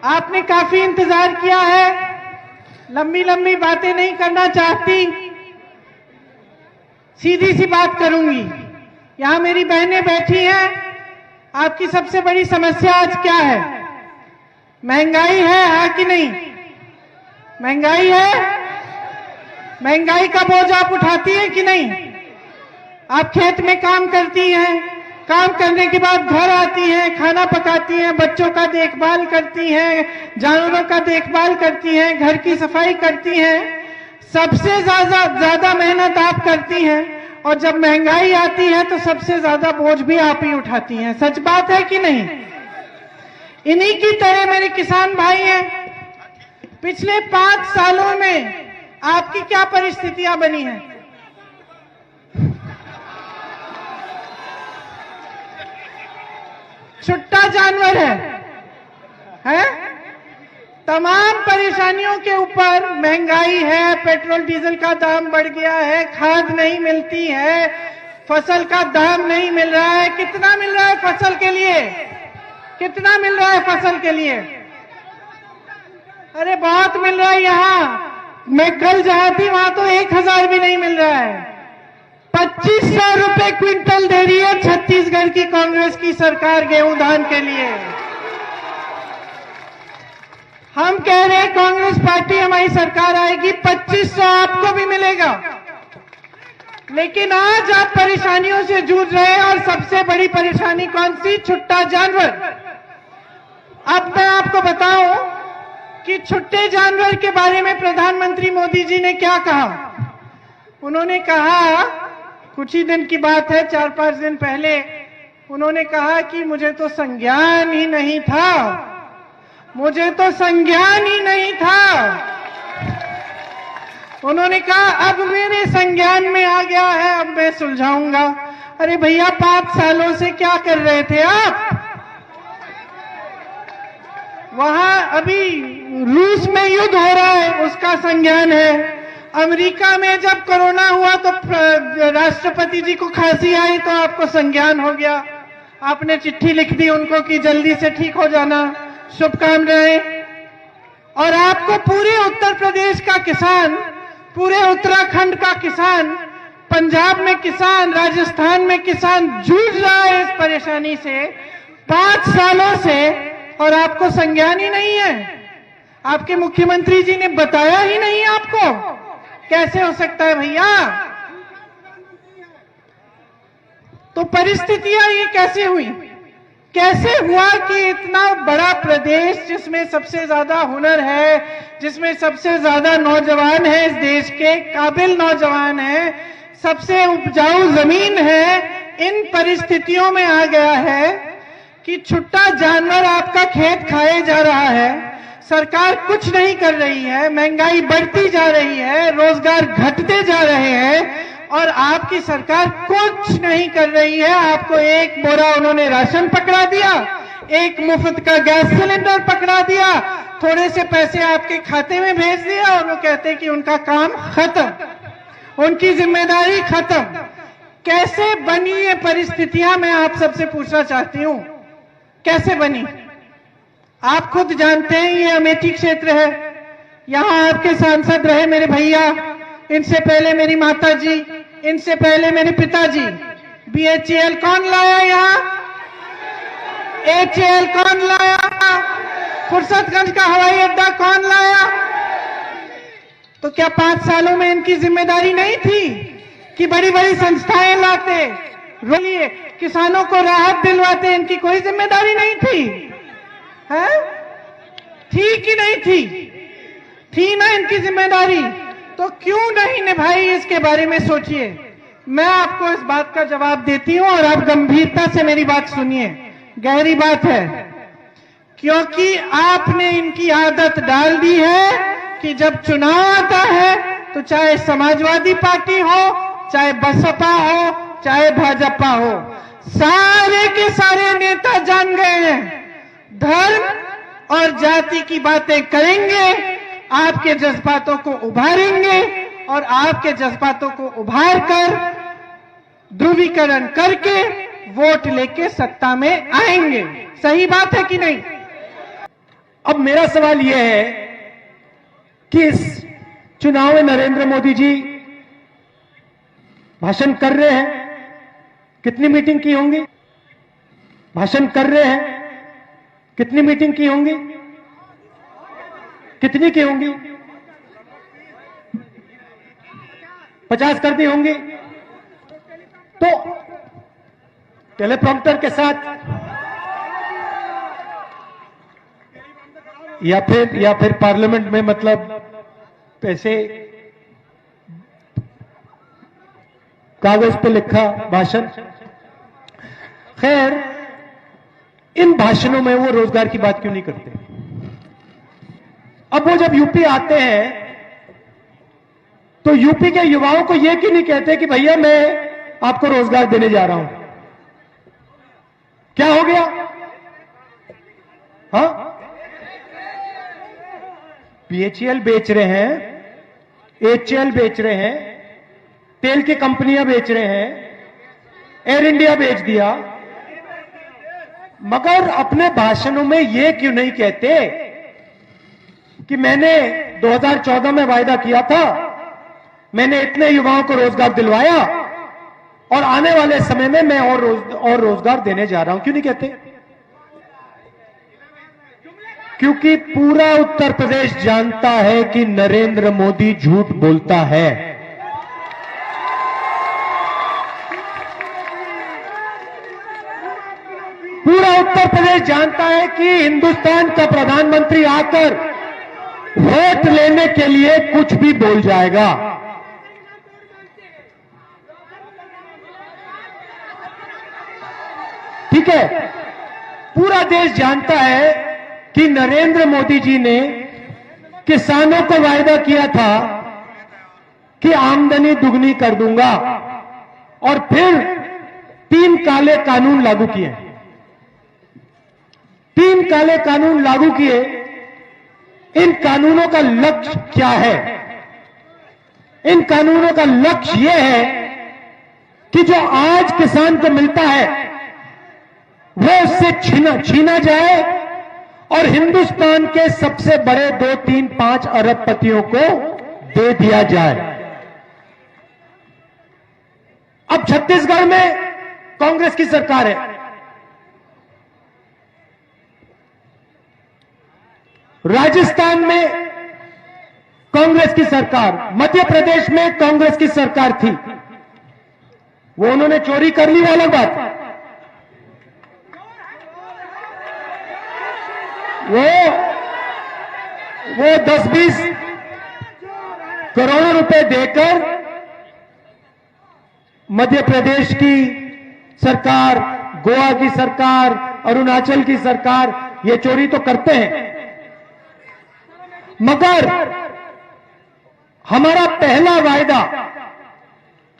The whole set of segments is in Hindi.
आपने काफी इंतजार किया है, लंबी लंबी बातें नहीं करना चाहती, सीधी सी बात करूंगी। यहां मेरी बहनें बैठी हैं, आपकी सबसे बड़ी समस्या आज क्या है? महंगाई है कि नहीं? महंगाई है? महंगाई का बोझ आप उठाती हैं कि नहीं? आप खेत में काम करती हैं, काम करने के बाद घर आती हैं, खाना पकाती हैं, बच्चों का देखभाल करती हैं, जानवरों का देखभाल करती हैं, घर की सफाई करती हैं, सबसे ज्यादा मेहनत आप करती हैं। और जब महंगाई आती है तो सबसे ज्यादा बोझ भी आप ही उठाती हैं। सच बात है कि नहीं? इन्हीं की तरह मेरे किसान भाई हैं। पिछले 5 सालों में आपकी क्या परिस्थितियां बनी हैं? छुट्टा जानवर है? तमाम परेशानियों के ऊपर महंगाई है, पेट्रोल डीजल का दाम बढ़ गया है, खाद नहीं मिलती है, फसल का दाम नहीं मिल रहा है। कितना मिल रहा है फसल के लिए? कितना मिल रहा है फसल के लिए? अरे बहुत मिल रहा है। यहां मैं कल जहां थी वहां तो 1000 भी नहीं मिल रहा है। 2500 रुपए क्विंटल दे रही है छत्तीसगढ़ की कांग्रेस की सरकार गेहूं धान के लिए। हम कह रहे हैं कांग्रेस पार्टी हमारी सरकार आएगी 2500 आपको भी मिलेगा। लेकिन आज आप परेशानियों से जूझ रहे हैं और सबसे बड़ी परेशानी कौन सी? छुट्टा जानवर। अब मैं आपको बताऊं कि छुट्टे जानवर के बारे में प्रधानमंत्री मोदी जी ने क्या कहा। उन्होंने कहा, कुछ ही दिन की बात है, 4-5 दिन पहले, उन्होंने कहा कि मुझे तो संज्ञान ही नहीं था, मुझे तो संज्ञान ही नहीं था। उन्होंने कहा अब मेरे संज्ञान में आ गया है, अब मैं सुलझाऊंगा। अरे भैया 5 सालों से क्या कर रहे थे आप? वहां अभी रूस में युद्ध हो रहा है, उसका संज्ञान है। अमेरिका में जब कोरोना हुआ तो राष्ट्रपति जी को खांसी आई तो आपको संज्ञान हो गया, आपने चिट्ठी लिख दी उनको कि जल्दी से ठीक हो जाना, शुभकामनाएं। और आपको पूरे उत्तर प्रदेश का किसान, पूरे उत्तराखंड का किसान, पंजाब में किसान, राजस्थान में किसान जूझ रहा है इस परेशानी से 5 सालों से, और आपको संज्ञान ही नहीं है। आपके मुख्यमंत्री जी ने बताया ही नहीं आपको। कैसे हो सकता है भैया? तो परिस्थितियां ये कैसे हुई? कैसे हुआ कि इतना बड़ा प्रदेश जिसमें सबसे ज्यादा हुनर है, जिसमें सबसे ज्यादा नौजवान है, इस देश के काबिल नौजवान है, सबसे उपजाऊ जमीन है, इन परिस्थितियों में आ गया है कि छुट्टा जानवर आपका खेत खाए जा रहा है। सरकार कुछ नहीं कर रही है, महंगाई बढ़ती जा रही है, रोजगार घटते जा रहे हैं, और आपकी सरकार कुछ नहीं कर रही है। आपको एक बोरा उन्होंने राशन पकड़ा दिया, एक मुफ्त का गैस सिलेंडर पकड़ा दिया, थोड़े से पैसे आपके खाते में भेज दिया और वो कहते कि उनका काम खत्म, उनकी जिम्मेदारी खत्म। कैसे बनी ये परिस्थितियां, मैं आप सबसे पूछना चाहती हूं, कैसे बनी? आप खुद जानते हैं ये अमेठी क्षेत्र है, यहां आपके सांसद रहे मेरे भैया, इनसे पहले मेरी माता जी, इनसे पहले मेरे पिताजी। BHEL कौन लाया यहाँ? HAL कौन लाया? फुर्सतगंज का हवाई अड्डा कौन लाया? तो क्या 5 सालों में इनकी जिम्मेदारी नहीं थी कि बड़ी बड़ी संस्थाएं लाते, रोलिए किसानों को राहत दिलवाते? इनकी कोई जिम्मेदारी नहीं थी? है? थी कि नहीं थी? थी ना इनकी जिम्मेदारी, तो क्यों नहीं निभाई? इसके बारे में सोचिए। मैं आपको इस बात का जवाब देती हूं और आप गंभीरता से मेरी बात सुनिए, गहरी बात है। क्योंकि आपने इनकी आदत डाल दी है कि जब चुनाव आता है तो चाहे समाजवादी पार्टी हो, चाहे बसपा हो, चाहे भाजपा हो, सारे के सारे नेता जान गए हैं धर्म और जाति की बातें करेंगे, आपके जज्बातों को उभारेंगे और आपके जज्बातों को उभार कर ध्रुवीकरण करके वोट लेके सत्ता में आएंगे। सही बात है कि नहीं? अब मेरा सवाल यह है कि इस चुनाव में नरेंद्र मोदी जी भाषण कर रहे हैं, कितनी मीटिंग की होंगी? भाषण कर रहे हैं, कितनी मीटिंग की होंगी? कितनी की होंगी? 50 कर दी होंगी। तो टेलीप्रॉम्प्टर के साथ या फिर पार्लियामेंट में, मतलब ऐसे कागज पे लिखा भाषण। खैर, इन भाषणों में वो रोजगार की बात क्यों नहीं करते? अब वो जब यूपी आते हैं तो यूपी के युवाओं को ये क्यों नहीं कहते कि भैया मैं आपको रोजगार देने जा रहा हूं? क्या हो गया? हाँ, बीएचईएल बेच रहे हैं, एचएएल बेच रहे हैं, तेल की कंपनियां बेच रहे हैं, एयर इंडिया बेच दिया, मगर अपने भाषणों में यह क्यों नहीं कहते कि मैंने 2014 में वायदा किया था, मैंने इतने युवाओं को रोजगार दिलवाया और आने वाले समय में मैं और रोजगार देने जा रहा हूं? क्यों नहीं कहते? क्योंकि पूरा उत्तर प्रदेश जानता है कि नरेंद्र मोदी झूठ बोलता है। पूरा उत्तर प्रदेश जानता है कि हिंदुस्तान का प्रधानमंत्री आकर वोट लेने के लिए कुछ भी बोल जाएगा। ठीक है, पूरा देश जानता है कि नरेंद्र मोदी जी ने किसानों को वायदा किया था कि आमदनी दुगनी कर दूंगा, और फिर 3 काले कानून लागू किए। 3 काले कानून लागू किए। इन कानूनों का लक्ष्य क्या है? इन कानूनों का लक्ष्य यह है कि जो आज किसान को मिलता है वो उससे छीना जाए और हिंदुस्तान के सबसे बड़े 2, 3, 5 अरबपतियों को दे दिया जाए। अब छत्तीसगढ़ में कांग्रेस की सरकार है, राजस्थान में कांग्रेस की सरकार, मध्य प्रदेश में कांग्रेस की सरकार थी। वो उन्होंने चोरी कर ली, वो अलग बात। वो 10-20 करोड़ रुपए देकर मध्य प्रदेश की सरकार, गोवा की सरकार, अरुणाचल की सरकार ये चोरी तो करते हैं, मगर हमारा पहला वायदा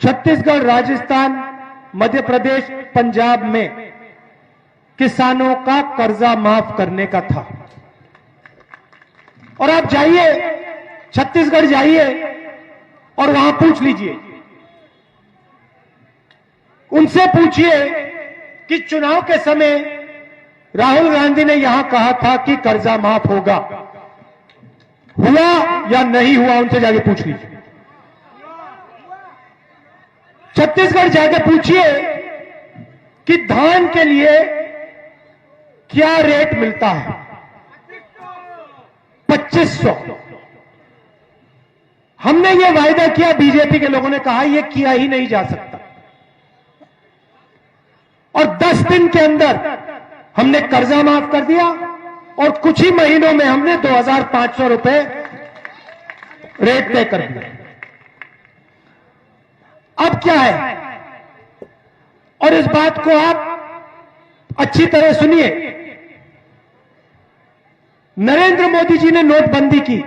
छत्तीसगढ़, राजस्थान, मध्य प्रदेश, पंजाब में किसानों का कर्जा माफ करने का था। और आप जाइए, छत्तीसगढ़ जाइए और वहां पूछ लीजिए, उनसे पूछिए कि चुनाव के समय राहुल गांधी ने यहां कहा था कि कर्जा माफ होगा, हुआ या नहीं हुआ? उनसे जाके पूछ लीजिए। छत्तीसगढ़ जाके पूछिए कि धान के लिए क्या रेट मिलता है? 2500। हमने ये वायदा किया, बीजेपी के लोगों ने कहा यह किया ही नहीं जा सकता, और 10 दिन के अंदर हमने कर्जा माफ कर दिया और कुछ ही महीनों में हमने 2500 रुपए रेट तय कर दिया। अब क्या है? और इस बात को आप अच्छी तरह सुनिए। नरेंद्र मोदी जी ने नोटबंदी की,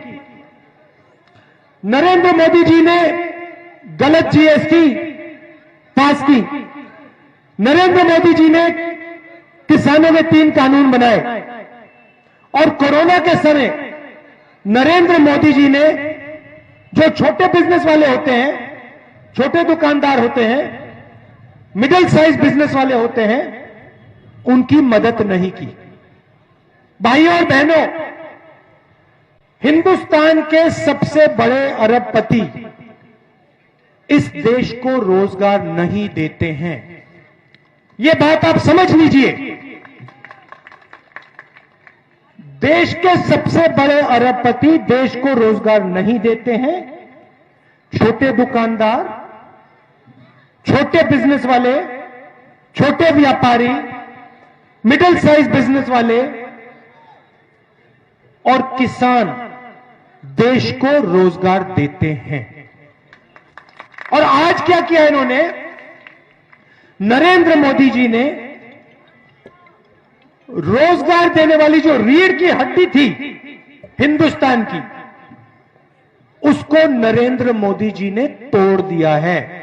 नरेंद्र मोदी जी ने गलत जीएसटी पास की, नरेंद्र मोदी जी ने किसानों के 3 कानून बनाए, और कोरोना के समय नरेंद्र मोदी जी ने जो छोटे बिजनेस वाले होते हैं, छोटे दुकानदार होते हैं, मिडिल साइज बिजनेस वाले होते हैं, उनकी मदद नहीं की। भाइयों और बहनों, हिंदुस्तान के सबसे बड़े अरबपति इस देश को रोजगार नहीं देते हैं। यह बात आप समझ लीजिए। देश के सबसे बड़े अरबपति देश को रोजगार नहीं देते हैं। छोटे दुकानदार, छोटे बिजनेस वाले, छोटे व्यापारी, मिडिल साइज बिजनेस वाले और किसान देश को रोजगार देते हैं। और आज क्या किया इन्होंने? नरेंद्र मोदी जी ने रोजगार देने वाली जो रीढ़ की हड्डी थी हिंदुस्तान की, उसको नरेंद्र मोदी जी ने तोड़ दिया है।